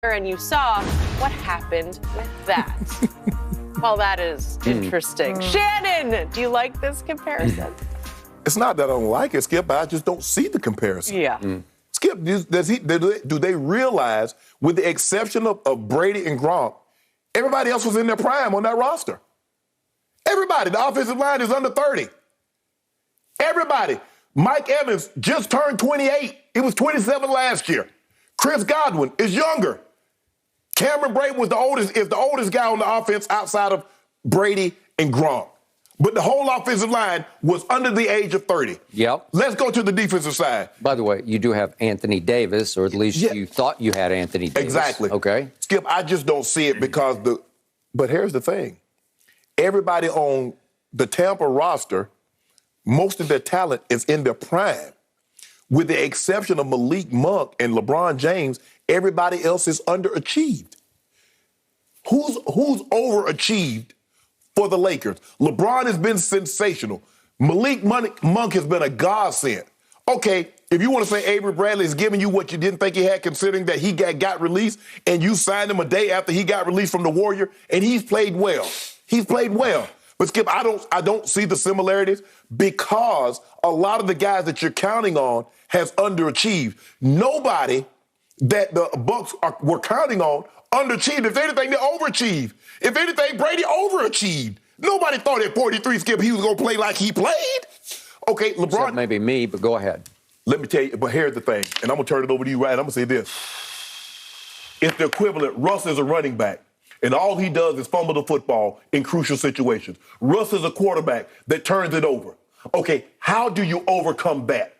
and you saw what happened with that. Well, that is interesting. Shannon, do you like this comparison? It's not that I don't like it, Skip, but I just don't see the comparison. Yeah. Skip, do they realize, with the exception of Brady and Gronk, everybody else was in their prime on that roster? Everybody. The offensive line is under 30. Everybody. Mike Evans just turned 28. He was 27 last year. Chris Godwin is younger. Cameron Brady is the oldest guy on the offense outside of Brady and Gronk. But the whole offensive line was under the age of 30. Yep. Let's go to the defensive side. By the way, you do have Anthony Davis, or at least you thought you had Anthony Davis. Exactly. Okay. Skip, I just don't see it because but here's the thing. Everybody on the Tampa roster, most of their talent is in their prime. With the exception of Malik Monk and LeBron James, everybody else is underachieved. Who's overachieved for the Lakers? LeBron has been sensational. Malik Monk has been a godsend. Okay, if you want to say Avery Bradley is giving you what you didn't think he had, considering that he got released and you signed him a day after he got released from the Warrior, and he's played well. He's played well. But Skip, I don't see the similarities because a lot of the guys that you're counting on has underachieved. Nobody that the Bucs were counting on underachieved. If anything, they overachieved. If anything, Brady overachieved. Nobody thought at 43, Skip, he was going to play like he played. Okay, LeBron. Except maybe me, but go ahead. Let me tell you, but here's the thing, and I'm going to turn it over to you, right? I'm going to say this. It's the equivalent. Russ is a running back, and all he does is fumble the football in crucial situations. Russ is a quarterback that turns it over. Okay, how do you overcome that?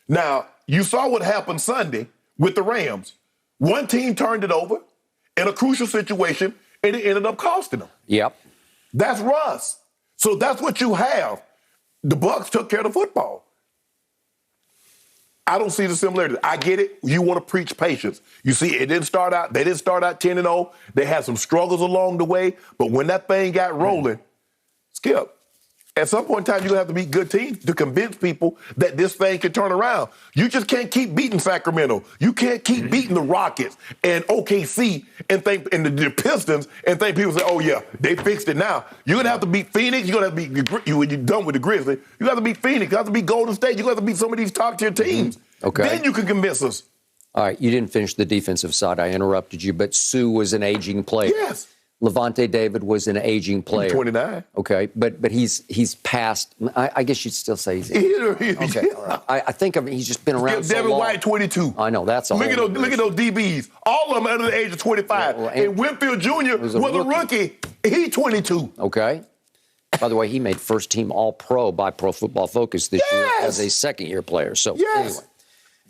Now, you saw what happened Sunday with the Rams. One team turned it over in a crucial situation, and it ended up costing them. Yep. That's Russ. So that's what you have. The Bucs took care of the football. I don't see the similarities. I get it. You want to preach patience. You see, they didn't start out 10-0. They had some struggles along the way, but when that thing got rolling, Skip, at some point in time, you're going to have to beat good teams to convince people that this thing can turn around. You just can't keep beating Sacramento. You can't keep beating the Rockets and OKC and the Pistons and think people say, oh, yeah, they fixed it now. You're going to have to beat Phoenix. You're going to have to beat, when you're done with the Grizzlies, you have to beat Phoenix. You have to beat Golden State. You have to beat some of these top-tier teams. Okay. Then you can convince us. All right, you didn't finish the defensive side. I interrupted you, but Sue was an aging player. Yes. Levante David was an aging player. 29. Okay, but he's past. I guess you'd still say he's. Okay, all right. I think he's just been around so Devin long. White, 22. I know that's all. Look at those DBs. All of them under the age of 25. Well, and Winfield Jr. was a rookie. He 22. Okay. By the way, he made first team All-Pro by Pro Football Focus this year as a second-year player. So anyway.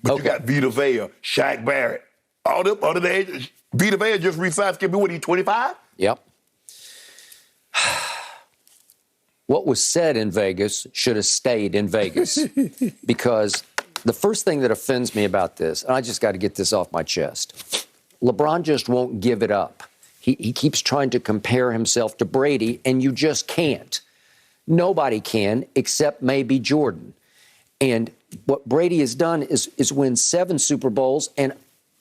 But you got Vita Vea, Shaq Barrett, all them under the age. Vita Vea just re-signed. Skip, what, he 25? Yep. What was said in Vegas should have stayed in Vegas because the first thing that offends me about this, and I just got to get this off my chest, LeBron just won't give it up. He keeps trying to compare himself to Brady, and you just can't. Nobody can except maybe Jordan. And what Brady has done is win 7 Super Bowls, and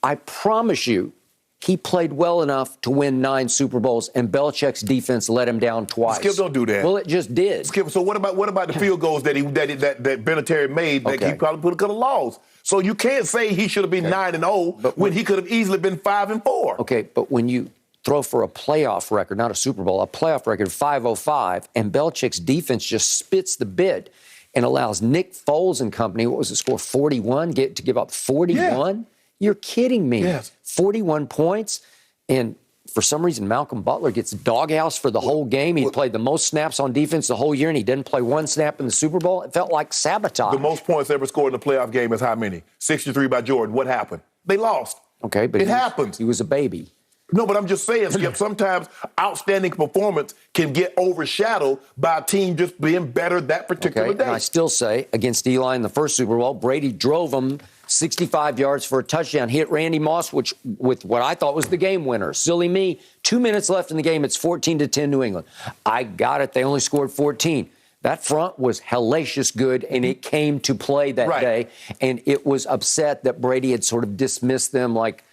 I promise you, he played well enough to win 9 Super Bowls, and Belichick's defense let him down twice. Skip, don't do that. Well, it just did. Skip, so what about the field goals that Vinatieri made that he probably could have lost? So you can't say he should have been 9-0 when he could have easily been 5-4. Okay, but when you throw for a playoff record, not a Super Bowl, a playoff record 505, and Belichick's defense just spits the bit and allows Nick Foles and company, what was the score, 41, to give up 41? Yeah. You're kidding me. Yes. 41 points, and for some reason Malcolm Butler gets doghouse for the whole game. He played the most snaps on defense the whole year, and he didn't play one snap in the Super Bowl. It felt like sabotage. The most points ever scored in a playoff game is how many? 63 by Jordan. What happened? They lost. Okay, but it happens. He was a baby. No, but I'm just saying, Skip, sometimes outstanding performance can get overshadowed by a team just being better that particular day. And I still say, against Eli in the first Super Bowl, Brady drove him 65 yards for a touchdown. He hit Randy Moss, with what I thought was the game winner. Silly me. 2 minutes left in the game. It's 14-10 New England. I got it. They only scored 14. That front was hellacious good, and it came to play that day. And it was upset that Brady had sort of dismissed them like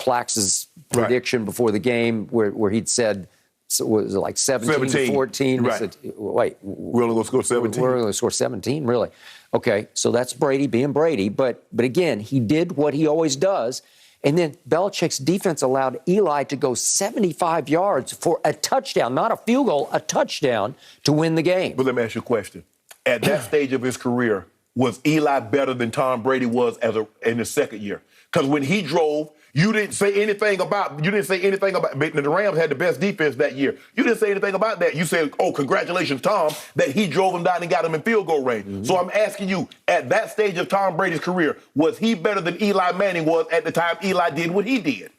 Plax's prediction before the game where he'd said, so was it like 17-14? Right. Said, wait. We're only going to score 17. We're only going to score 17, really? Okay, so that's Brady being Brady. But again, he did what he always does. And then Belichick's defense allowed Eli to go 75 yards for a touchdown, not a field goal, a touchdown to win the game. But let me ask you a question. At that stage of his career, was Eli better than Tom Brady was in his second year? Because when he drove, you didn't say anything about, the Rams had the best defense that year. You didn't say anything about that. You said, oh, congratulations, Tom, that he drove him down and got him in field goal range. Mm-hmm. So I'm asking you, at that stage of Tom Brady's career, was he better than Eli Manning was at the time Eli did what he did?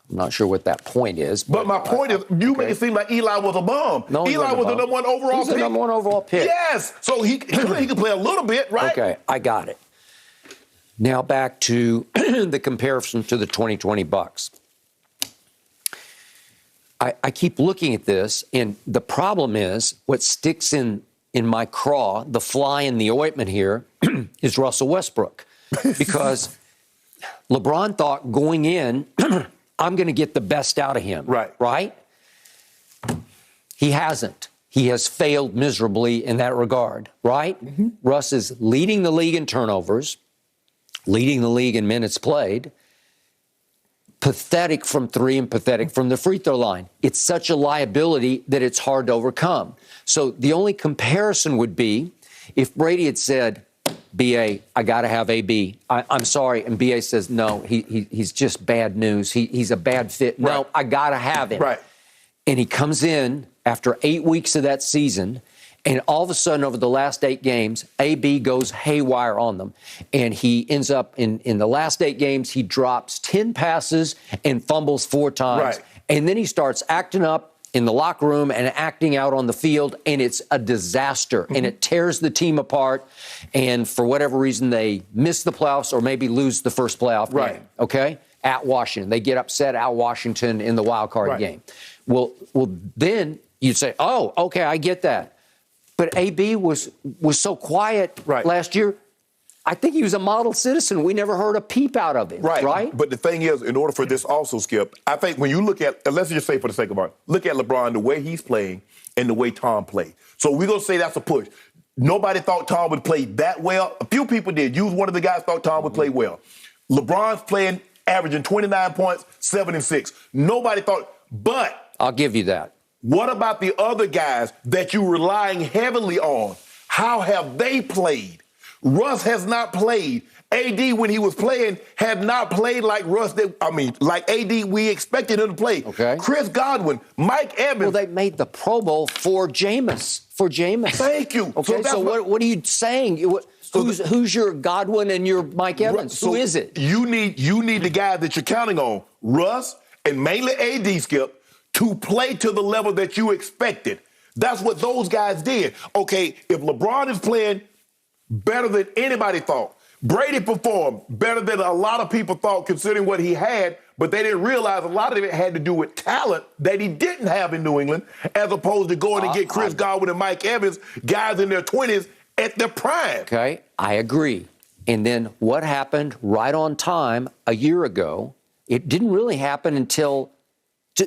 I'm not sure what that point is. But my point is, you make it seem like Eli was a bum. No, Eli was the number one overall pick. He's the number one overall pick. Yes. So he could play a little bit, right? Okay, I got it. Now back to the comparison to the 2020 Bucs. I keep looking at this, and the problem is what sticks in my craw, the fly in the ointment here, is Russell Westbrook. Because LeBron thought going in, I'm going to get the best out of him. Right? He hasn't. He has failed miserably in that regard, right? Mm-hmm. Russ is leading the league in turnovers, leading the league in minutes played, pathetic from three and pathetic from the free throw line. It's such a liability that it's hard to overcome. So the only comparison would be if Brady had said, B.A., I got to have A.B. I'm sorry. And B.A. says, no, he's just bad news. He's a bad fit. Right. No, I got to have him. Right. And he comes in after 8 weeks of that season, and all of a sudden, over the last 8 games, A.B. goes haywire on them. And he ends up, in the last 8 games, he drops 10 passes and fumbles 4 times. Right. And then he starts acting up in the locker room and acting out on the field, and it's a disaster. Mm-hmm. And it tears the team apart. And for whatever reason, they miss the playoffs or maybe lose the first playoff game, okay, at Washington. They get upset at Washington in the wild card game. Well, then you'd say, oh, okay, I get that. But A.B. was so quiet last year. I think he was a model citizen. We never heard a peep out of him, right? But the thing is, in order for this also, Skip, I think when you look at, let's just say for the sake of argument, look at LeBron, the way he's playing and the way Tom played. So we're going to say that's a push. Nobody thought Tom would play that well. A few people did. You was one of the guys thought Tom would play well. LeBron's playing, averaging 29 points, 7 and 6. Nobody thought, but I'll give you that. What about the other guys that you're relying heavily on? How have they played? Russ has not played. AD, when he was playing, had not played like Russ. Like AD, we expected him to play. Okay. Chris Godwin, Mike Evans. Well, they made the Pro Bowl for Jameis. Thank you. Okay, so what are you saying? Who's your Godwin and your Mike Evans? Who is it? You need the guy that you're counting on, Russ, and mainly AD, Skip, to play to the level that you expected. That's what those guys did. Okay, if LeBron is playing better than anybody thought, Brady performed better than a lot of people thought considering what he had, but they didn't realize a lot of it had to do with talent that he didn't have in New England, as opposed to going and get Chris Godwin and Mike Evans, guys in their 20s at their prime. Okay, I agree. And then what happened right on time a year ago, it didn't really happen until...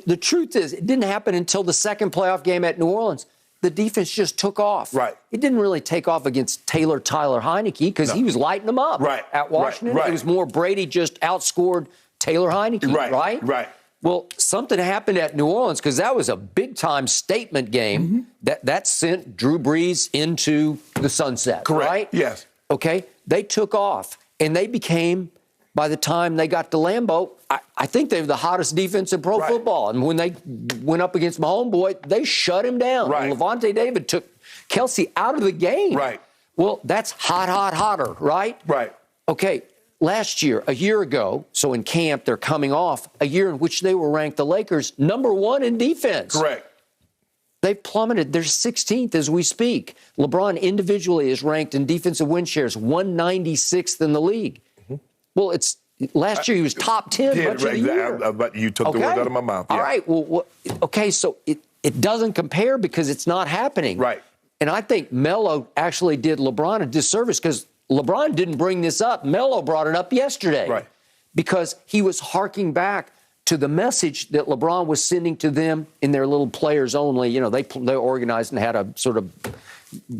The truth is, it didn't happen until the second playoff game at New Orleans. The defense just took off. Right. It didn't really take off against Tyler Heineke because he was lighting them up at Washington. Right. It was more Brady just outscored Taylor Heineke, right? Right. Well, something happened at New Orleans because that was a big-time statement game that sent Drew Brees into the sunset, Correct. Right? Yes. Okay? They took off, and they became, by the time they got to Lambeau, I think they were the hottest defense in pro football. And when they went up against my homeboy, they shut him down. Right. And Levante David took Kelsey out of the game. Right. Well, that's hotter, right? Right. Okay, a year ago, so in camp, they're coming off a year in which they were ranked, the Lakers, number 1 in defense. Correct. They've plummeted. They're 16th as we speak. LeBron individually is ranked in defensive win shares 196th in the league. Well, last year he was top 10 much of the year. You took the words out of my mouth. All right. Well, okay, so it doesn't compare because it's not happening. Right. And I think Melo actually did LeBron a disservice because LeBron didn't bring this up. Melo brought it up yesterday. Right. because he was harking back to the message that LeBron was sending to them in their little players only. You know, they organized and had a sort of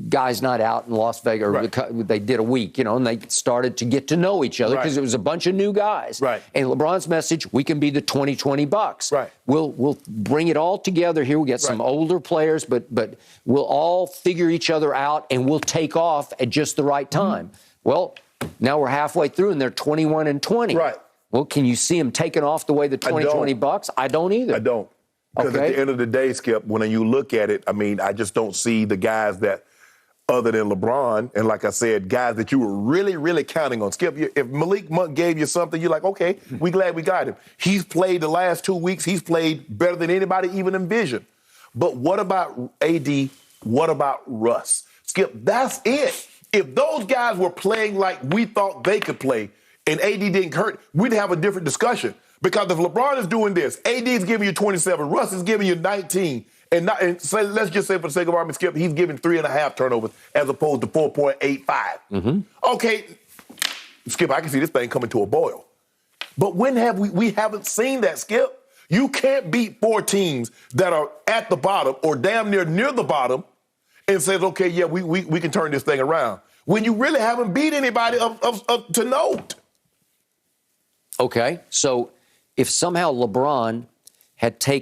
guys' night out in Las Vegas. Right. They did a week, you know, and they started to get to know each other because it was a bunch of new guys. Right. And LeBron's message, we can be the 2020 Bucs. Right. We'll bring it all together here. We'll get some older players, but we'll all figure each other out and we'll take off at just the right time. Well, now we're halfway through and they're 21-20. Right. Well, can you see them taking off the way the 2020 Bucs? I don't either. I don't. Because at the end of the day, Skip, when you look at it, I mean, I just don't see the guys that, other than LeBron, and like I said, guys that you were really, really counting on. Skip, if Malik Monk gave you something, you're like, okay, we glad we got him. He's played the last 2 weeks. He's played better than anybody even envisioned. But what about AD? What about Russ? Skip, that's it. If those guys were playing like we thought they could play and AD didn't hurt, we'd have a different discussion. Because if LeBron is doing this, AD is giving you 27, Russ is giving you 19, and so let's just say for the sake of argument, Skip, he's giving 3.5 turnovers as opposed to 4.85. Okay, Skip, I can see this thing coming to a boil. But when have we haven't seen that, Skip? You can't beat 4 teams that are at the bottom or damn near the bottom and says, okay, yeah, we can turn this thing around. When you really haven't beat anybody to note. Okay, so if somehow LeBron had taken